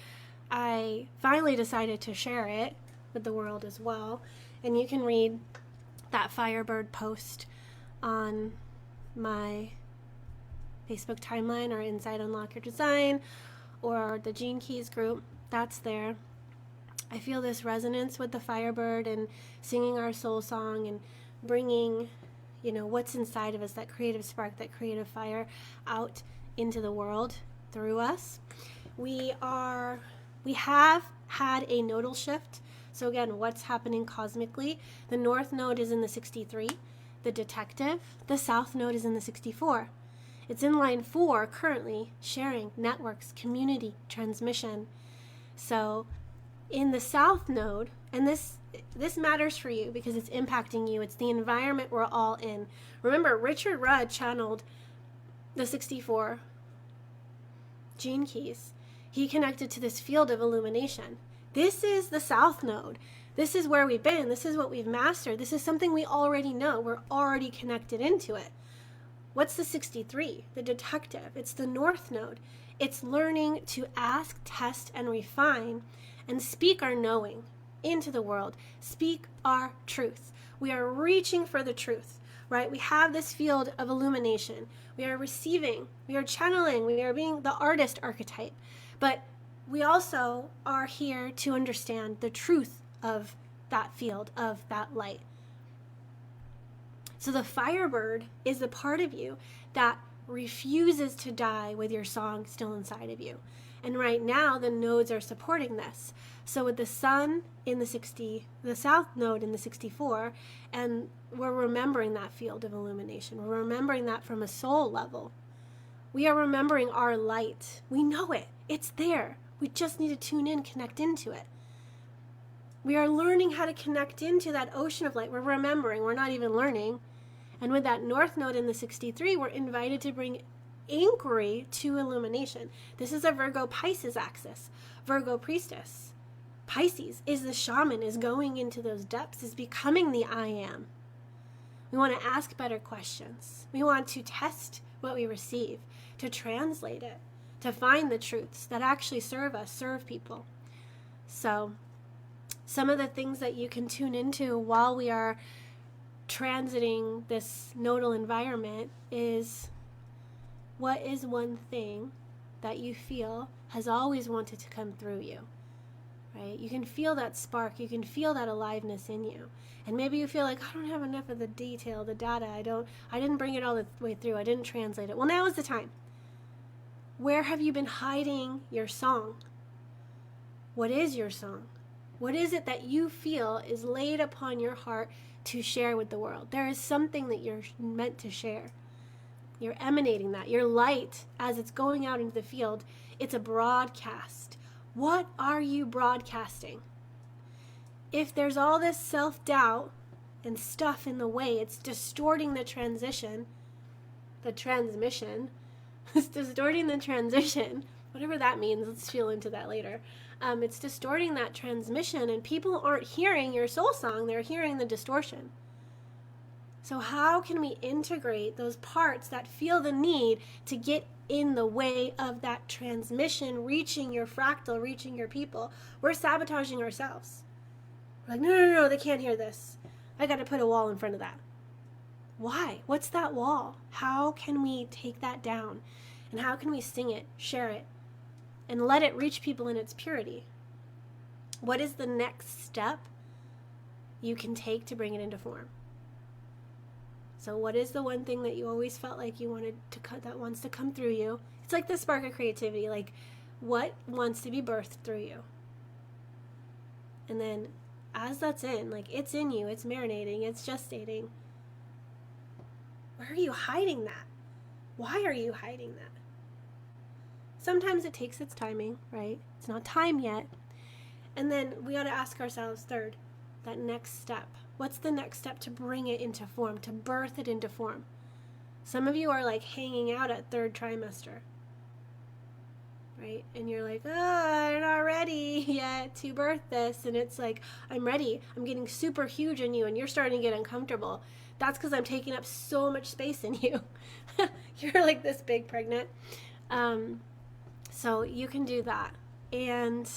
I finally decided to share it with the world as well. And you can read that Firebird post on my Facebook timeline or Inside Unlock Your Design or the Gene Keys group. That's there. I feel this resonance with the Firebird and singing our soul song and bringing, what's inside of us, that creative spark, that creative fire out into the world through us. We have had a nodal shift. So again, what's happening cosmically? The North Node is in the 63, the detective. The South Node is in the 64. It's in line 4 currently, sharing, networks, community, transmission. So in the South Node, and this matters for you because it's impacting you. It's the environment we're all in. Remember, Richard Rudd channeled the 64 Gene Keys. He connected to this field of illumination. This is the South Node. This is where we've been. This is what we've mastered. This is something we already know. We're already connected into it. What's the 63? The detective. It's the North Node. It's learning to ask, test, and refine and speak our knowing into the world. Speak our truth. We are reaching for the truth, right? We have this field of illumination. We are receiving. We are channeling. We are being the artist archetype. But we also are here to understand the truth of that field, of that light. So the Firebird is the part of you that refuses to die with your song still inside of you. And right now, the nodes are supporting this. So with the sun in the south node in the 64, and we're remembering that field of illumination. We're remembering that from a soul level. We are remembering our light. We know it. It's there. We just need to tune in, connect into it. We are learning how to connect into that ocean of light. We're remembering. We're not even learning. And with that north node in the 63, we're invited to bring inquiry to illumination. This is a Virgo Pisces axis. Virgo priestess. Pisces is the shaman, is going into those depths, is becoming the I am. We want to ask better questions. We want to test what we receive, to translate it, to find the truths that actually serve us, serve people. So some of the things that you can tune into while we are transiting this nodal environment is, what is one thing that you feel has always wanted to come through you, right? You can feel that spark, you can feel that aliveness in you. And maybe you feel like, I don't have enough of the detail, the data, I didn't bring it all the way through, I didn't translate it. Well, now is the time. Where have you been hiding your song? What is your song? What is it that you feel is laid upon your heart to share with the world? There is something that you're meant to share. You're emanating that. Your light, as it's going out into the field, it's a broadcast. What are you broadcasting? If there's all this self-doubt and stuff in the way, it's distorting the transmission. It's distorting the transition, whatever that means. Let's feel into that later. It's distorting that transmission, and people aren't hearing your soul song, they're hearing the distortion. So how can we integrate those parts that feel the need to get in the way of that transmission reaching your fractal, reaching your people? We're sabotaging ourselves. We're like, no, they can't hear this. I got to put a wall in front of that. Why? What's that wall? How can we take that down? And how can we sing it, share it, and let it reach people in its purity? What is the next step you can take to bring it into form? So what is the one thing that you always felt like you wanted to that wants to come through you? It's like the spark of creativity, like what wants to be birthed through you? And then as that's in, like it's in you, it's marinating, it's gestating. Where are you hiding that? Why are you hiding that? Sometimes it takes its timing, right? It's not time yet. And then we got to ask ourselves, third, that next step. What's the next step to bring it into form, to birth it into form? Some of you are like hanging out at third trimester, right? And you're like, I'm not ready yet to birth this. And it's like, I'm ready. I'm getting super huge in you, and you're starting to get uncomfortable. That's because I'm taking up so much space in you. You're like this big pregnant. So you can do that. And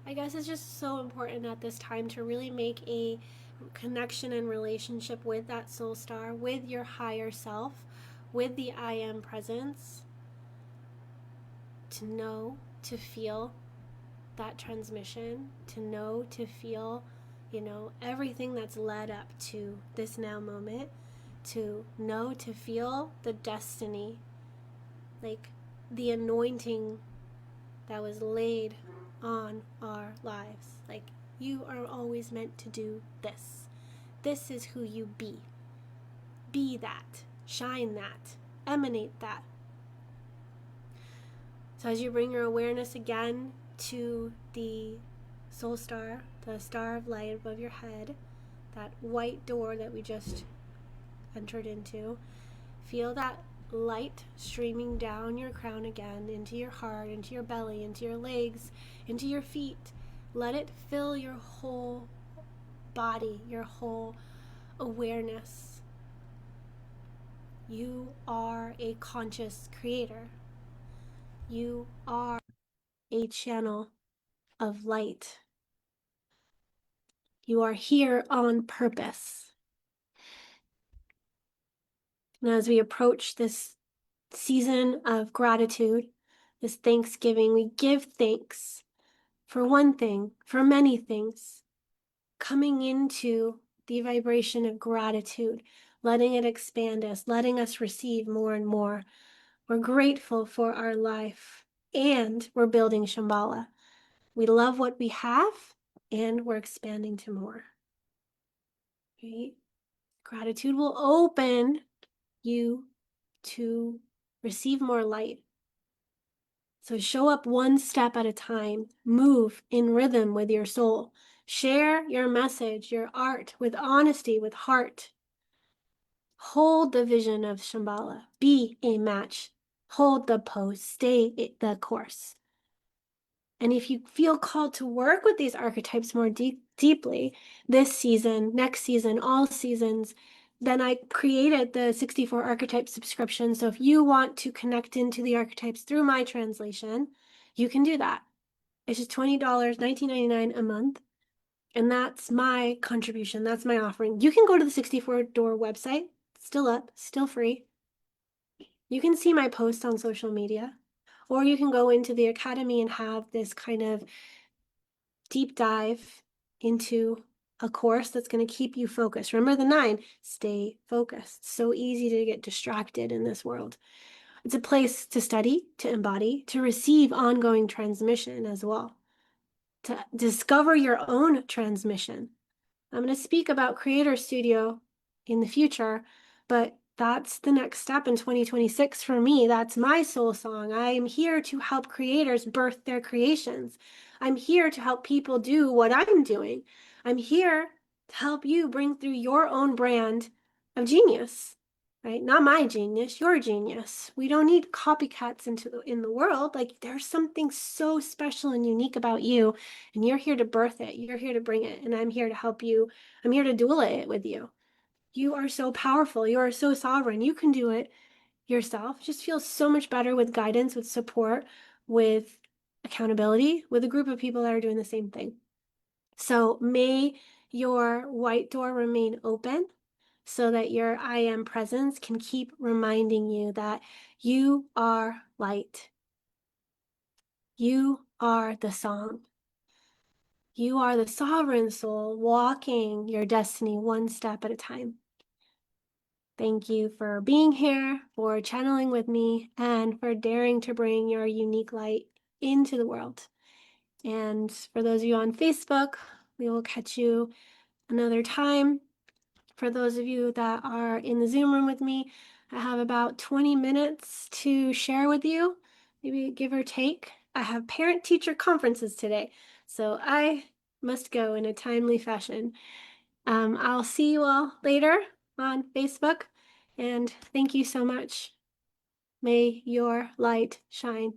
I guess it's just so important at this time to really make a connection and relationship with that soul star, with your higher self, with the I am presence, to know, to feel that transmission, to know, to feel, everything that's led up to this now moment, to know, to feel the destiny, like the anointing that was laid on our lives. Like, you are always meant to do this. This is who you be. Be that. Shine that. Emanate that. So as you bring your awareness again to the soul star, the star of light above your head, that white door that we just entered into, feel that light streaming down your crown again, into your heart, into your belly, into your legs, into your feet. Let it fill your whole body, your whole awareness. You are a conscious creator. You are a channel of light. You are here on purpose. And as we approach this season of gratitude, this Thanksgiving, we give thanks for one thing, for many things, coming into the vibration of gratitude, letting it expand us, letting us receive more and more. We're grateful for our life, and we're building Shambhala. We love what we have, and we're expanding to more. Right? Gratitude will open you to receive more light. So show up one step at a time. Move in rhythm with your soul. Share your message, your art with honesty, with heart. Hold the vision of Shambhala. Be a match. Hold the pose. Stay the course. And if you feel called to work with these archetypes more deeply this season, next season, all seasons, then I created the 64 archetype subscription. So if you want to connect into the archetypes through my translation, you can do that. It's just $20, $19.99 a month. And that's my contribution. That's my offering. You can go to the 64 Door website. It's still up, still free. You can see my posts on social media, or you can go into the academy and have this kind of deep dive into a course that's going to keep you focused. Remember the 9, stay focused. So easy to get distracted in this world. It's a place to study, to embody, to receive ongoing transmission as well, to discover your own transmission. I'm going to speak about Creator Studio in the future, but that's the next step in 2026 for me. That's my soul song. I am here to help creators birth their creations. I'm here to help people do what I'm doing. I'm here to help you bring through your own brand of genius, right? Not my genius, your genius. We don't need copycats in the world. Like, there's something so special and unique about you, and you're here to birth it. You're here to bring it, and I'm here to help you. I'm here to doula it with you. You are so powerful. You are so sovereign. You can do it yourself. Just feel so much better with guidance, with support, with accountability, with a group of people that are doing the same thing. So may your white door remain open so that your I am presence can keep reminding you that you are light. You are the song. You are the sovereign soul walking your destiny one step at a time. Thank you for being here, for channeling with me, and for daring to bring your unique light into the world. And for those of you on Facebook, we will catch you another time. For those of you that are in the Zoom room with me, I have about 20 minutes to share with you, maybe give or take. I have parent-teacher conferences today, so I must go in a timely fashion. I'll see you all later on Facebook, and thank you so much. May your light shine